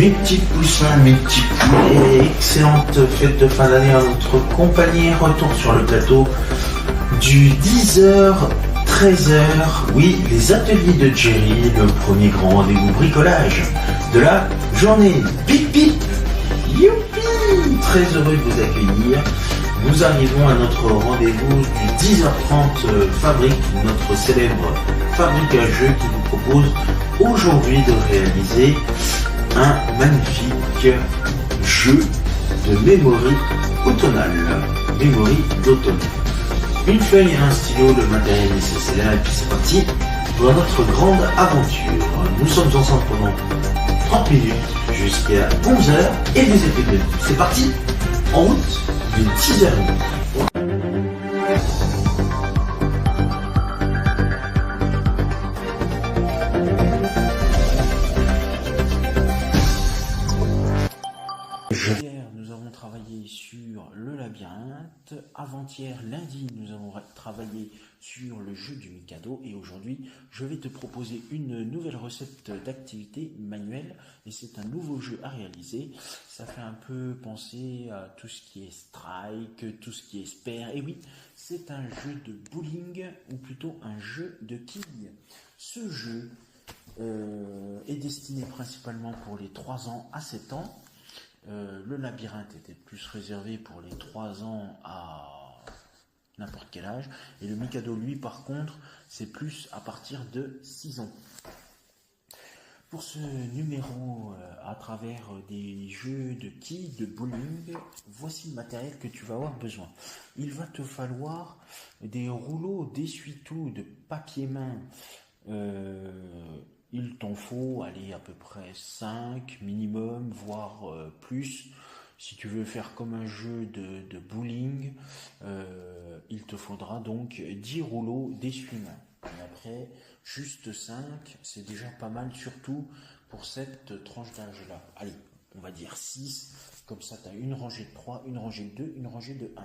Mes petits poussins, mes petits poulets, excellente fête de fin d'année à notre compagnie. Retour sur le plateau du 10h, 13h. Oui, les ateliers de Jerry, le premier grand rendez-vous bricolage de la journée. Bip bip, youpi, très heureux de vous accueillir. Nous arrivons à notre rendez-vous du 10h30 Fabrique, notre célèbre fabrique à jeux qui vous propose aujourd'hui de réaliser un magnifique jeu de memory automnale, memory d'automne. Une feuille et un stylo, le matériel nécessaire, et puis c'est parti pour notre grande aventure. Nous sommes ensemble pendant 30 minutes jusqu'à 11h et vous êtes bienvenus. C'est parti, en route d'une 6h30. Hier, nous avons travaillé sur le labyrinthe. Avant-hier, lundi, nous avons travaillé sur le jeu du Mikado. Et aujourd'hui, je vais te proposer une nouvelle recette d'activité manuelle. Et c'est un nouveau jeu à réaliser. Ça fait un peu penser à tout ce qui est strike, tout ce qui est spare. Et oui, c'est un jeu de bowling, ou plutôt un jeu de quilles. Ce jeu est destiné principalement pour les 3 ans à 7 ans. Le labyrinthe était plus réservé pour les 3 ans à n'importe quel âge. Et le Mikado, lui, par contre, c'est plus à partir de 6 ans. Pour ce numéro, à travers des jeux de quilles, de bowling, voici le matériel que tu vas avoir besoin. Il va te falloir des rouleaux d'essuie-tout de papier main. Il t'en faut aller à peu près 5 minimum, voire plus. Si tu veux faire comme un jeu de bowling, il te faudra donc 10 rouleaux d'essuie-main. Et après, juste 5, c'est déjà pas mal, surtout pour cette tranche d'âge-là. Allez, on va dire 6, comme ça tu as une rangée de 3, une rangée de 2, une rangée de 1.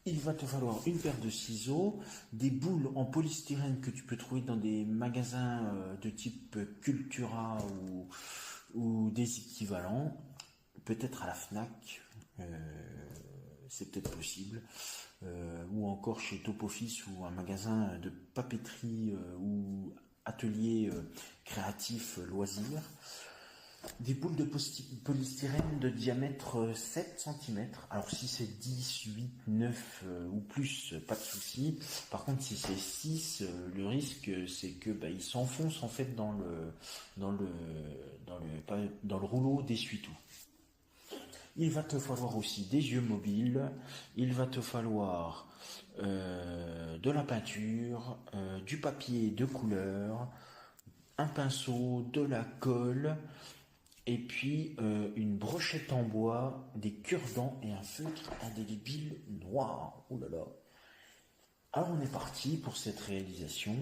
Il va te falloir une paire de ciseaux, des boules en polystyrène que tu peux trouver dans des magasins de type Cultura ou des équivalents, peut-être à la Fnac, c'est peut-être possible, ou encore chez Top Office ou un magasin de papeterie ou atelier créatif loisirs. Des boules de polystyrène de diamètre 7 cm. Alors si c'est 10, 8, 9 ou plus, pas de souci. Par contre si c'est 6, le risque c'est que il s'enfonce en fait dans le rouleau d'essuie-tout. Il va te falloir aussi des yeux mobiles. Il va te falloir de la peinture, du papier de couleur, un pinceau, de la colle. Et puis une brochette en bois, des cure-dents et un feutre indélébile noir. Oh là là. Alors on est parti pour cette réalisation.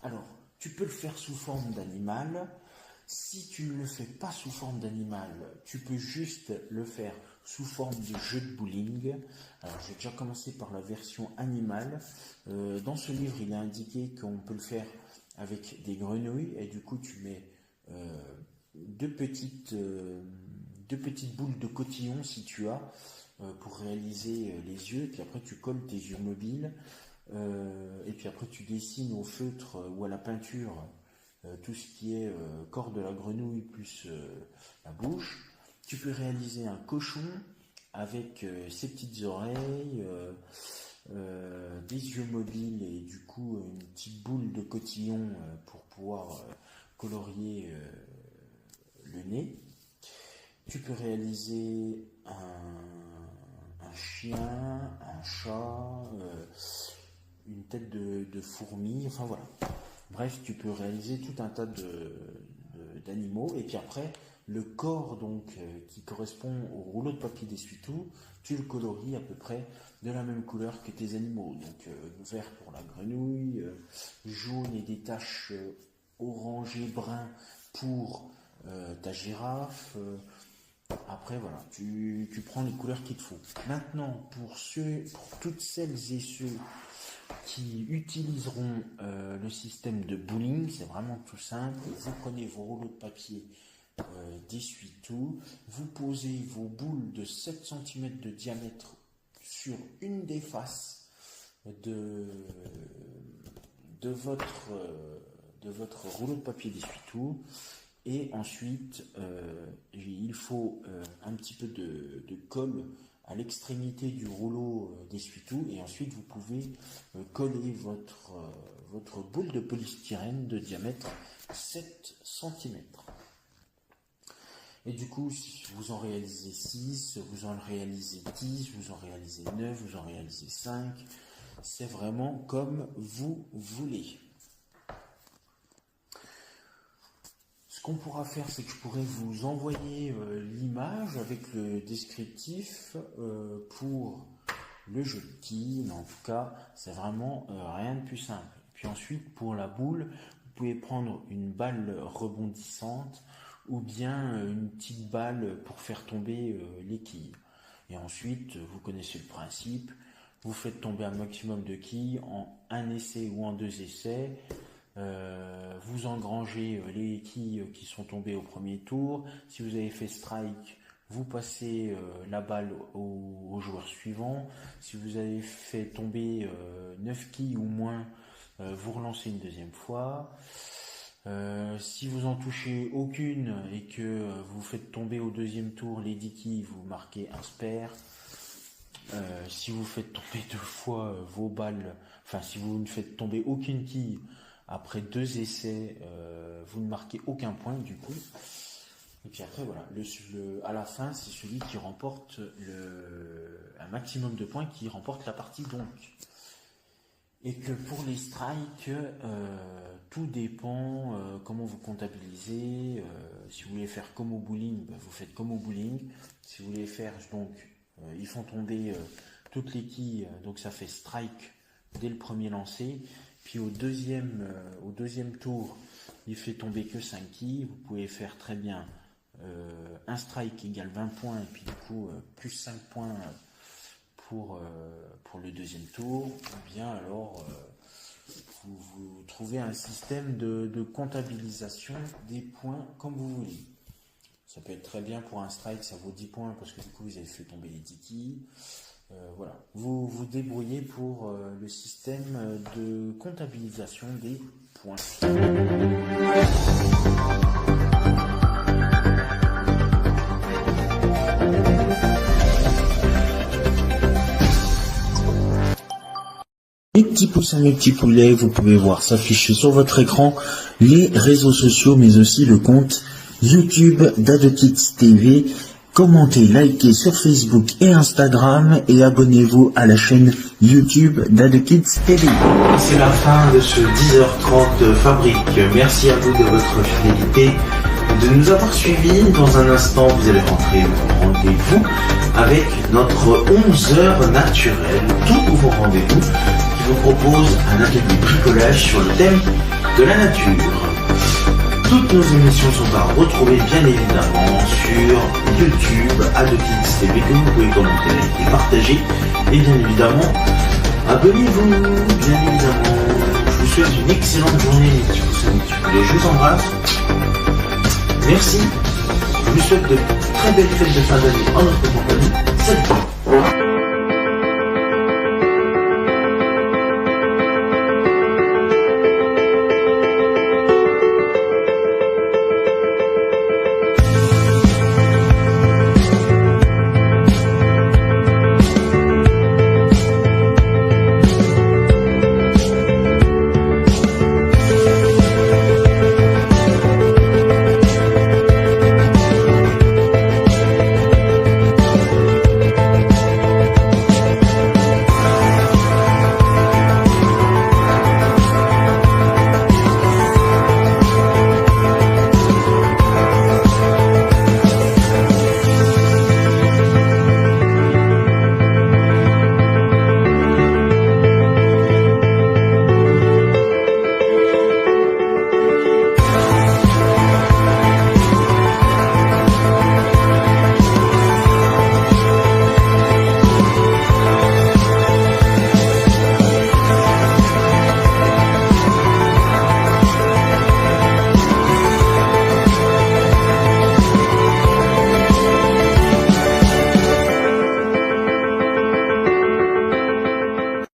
Alors, tu peux le faire sous forme d'animal. Si tu ne le fais pas sous forme d'animal, tu peux juste le faire sous forme de jeu de bowling. Alors j'ai déjà commencé par la version animale. Dans ce livre, il est indiqué qu'on peut le faire avec des grenouilles. Et du coup, tu mets deux petites boules de cotillon si tu as pour réaliser les yeux, puis après tu colles tes yeux mobiles et puis après tu dessines au feutre ou à la peinture tout ce qui est corps de la grenouille plus la bouche. Tu peux réaliser un cochon avec ses petites oreilles, des yeux mobiles et du coup une petite boule de cotillon pour pouvoir colorier le nez. Tu peux réaliser un chien, un chat, une tête de fourmi, enfin voilà. Bref, tu peux réaliser tout un tas d'animaux. Et puis après, le corps donc qui correspond au rouleau de papier d'essuie-tout, tu le colories à peu près de la même couleur que tes animaux. Donc vert pour la grenouille, jaune et des taches orangées brun pour ta girafe. Après voilà, tu prends les couleurs qu'il te faut. Maintenant, pour toutes celles et ceux qui utiliseront le système de bowling, c'est vraiment tout simple. Vous prenez vos rouleaux de papier d'essuie-tout. Vous posez vos boules de 7 cm de diamètre sur une des faces de votre rouleau de papier d'essuie-tout. Et ensuite, il faut un petit peu de colle à l'extrémité du rouleau d'essuie-tout. Et ensuite, vous pouvez coller votre boule de polystyrène de diamètre 7 cm. Et du coup, si vous en réalisez 6, vous en réalisez 10, vous en réalisez 9, vous en réalisez 5. C'est vraiment comme vous voulez. Ce qu'on pourra faire, c'est que je pourrais vous envoyer l'image avec le descriptif pour le jeu de quilles. Mais en tout cas, c'est vraiment rien de plus simple. Puis ensuite, pour la boule, vous pouvez prendre une balle rebondissante ou bien une petite balle pour faire tomber les quilles. Et ensuite, vous connaissez le principe, vous faites tomber un maximum de quilles en un essai ou en 2 essais. Vous engrangez les quilles qui sont tombées au premier tour. Si vous avez fait strike, vous passez la balle au joueur suivant. Si vous avez fait tomber 9 quilles ou moins, vous relancez une deuxième fois. Si vous en touchez aucune et que vous faites tomber au deuxième tour les 10 quilles, vous marquez un spare. Si vous faites tomber 2 fois vos balles, enfin si vous ne faites tomber aucune quille après 2 essais, vous ne marquez aucun point du coup. Et puis après voilà, à la fin c'est celui qui remporte un maximum de points qui remporte la partie donc. Et que pour les strikes, tout dépend comment vous comptabilisez. Si vous voulez faire comme au bowling, vous faites comme au bowling. Si vous voulez faire donc, ils font tomber toutes les quilles, donc ça fait strike dès le premier lancer. Puis au deuxième tour, il fait tomber que 5 quilles. Vous pouvez faire très bien un strike égale 20 points et puis du coup plus 5 points pour le deuxième tour, ou bien alors vous trouvez un système de comptabilisation des points comme vous voulez. Ça peut être très bien pour un strike, ça vaut 10 points parce que du coup vous avez fait tomber les 10 quilles. Voilà, vous vous débrouillez pour le système de comptabilisation des points. Mes petits poussins, mes petits poulets, vous pouvez voir s'afficher sur votre écran les réseaux sociaux, mais aussi le compte YouTube d'AdoKids TV. Commentez, likez sur Facebook et Instagram et abonnez-vous à la chaîne YouTube d'AdoKids TV. C'est la fin de ce 10h30 de fabrique. Merci à vous de votre fidélité, de nous avoir suivis. Dans un instant, vous allez rentrer au rendez-vous avec notre 11h naturel, tout nouveau rendez-vous qui vous propose un atelier bricolage sur le thème de la nature. Toutes nos émissions sont à retrouver bien évidemment sur YouTube, AdoKids TV, que vous pouvez commenter et partager. Et bien évidemment, abonnez-vous, bien évidemment. Je vous souhaite une excellente journée, mes petits poussins, mes petits poulets. Je vous embrasse. Merci. Je vous souhaite de très belles fêtes de fin d'année en notre compagnie. Salut.